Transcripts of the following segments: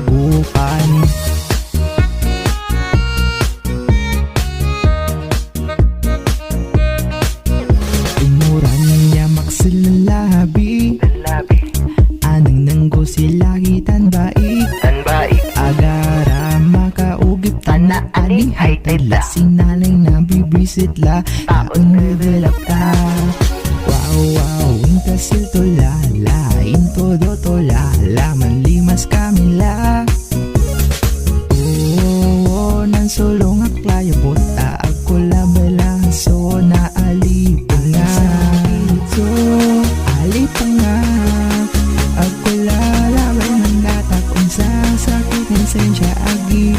dagupan. Umuran niya maksil ng labi, anang nanggo sila hitanbaik. Agara makaugip tanaani hay tayla, sinalay na bibisit la taon develop ta. Wow, intasil to lala, intodo to lala, manlimas kamila. Oo, nan solong aklaya bota, ako labala, so naalipang nga. So, alipang nga, ako lalabay ng data kung sasakit ng sensya agi.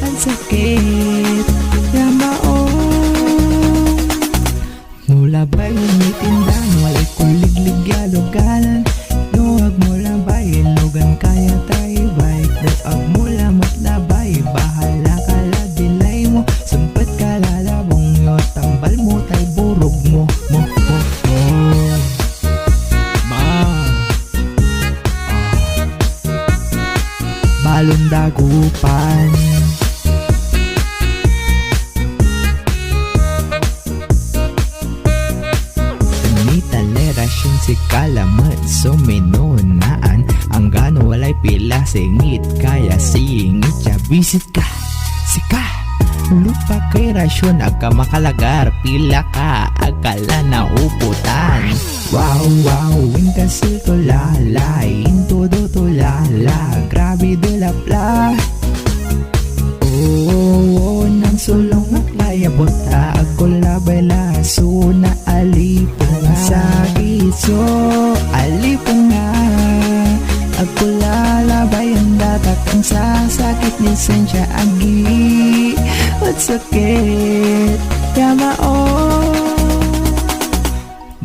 Ang sakit, yamao. Nulabay yung itindan, walay kuliglig yalugalan. Nuwag mo labay, ilugan kaya tayo bike. Datag mo lamot labay, bahala ka la dilay mo. Sampet ka lalabong yo, tambal mo tay burog mo. Balon dagupan. Talerasyon si kalamat suminunaan. Ang gano walay pila singit, kaya singit siya visit ka. Sika, lupa kay rasyon agka makalagar, pila ka agkala na uputan. Wow, intasil to lala, intodo to lala, grabe delapla. Oo, nang sulong aklaya bota, ako labay laso na alipong sakit. So, alipong nga, ako lalabay ang datat ang sasakit ni sensya agi. At sakit, yamao.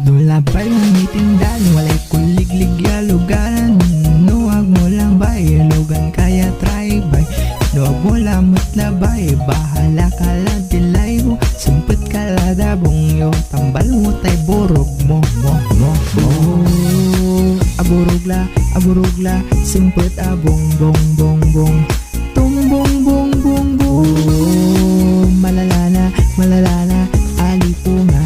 Nulabay ang itindan, walay kuliglig yalugan. Nuwag mo lang ba, ilugan kaya try by. Nuwag mo lamot labay, bahala ka lang dilay mo. Sumpet ka ladabong yo, tambal mo tay burog mo. Aburugla, sumpet abong bong. Tumbong bong. Malalana, alipo nga.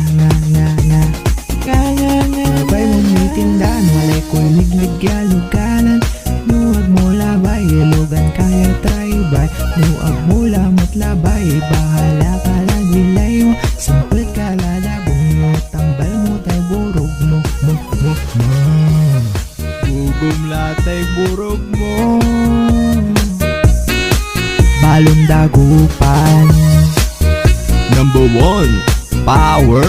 Labay mong itindan, walay kuliglig yaluganan. Nuwag mo labay, ilugan kaya try by. Nuwag mo lamot labay, bahala ka lang dilay mo. Sampet ka lalabong mo, tambal mo tay burog mo. Bugom latay burog mo. Balon dagupan. Number 1, power.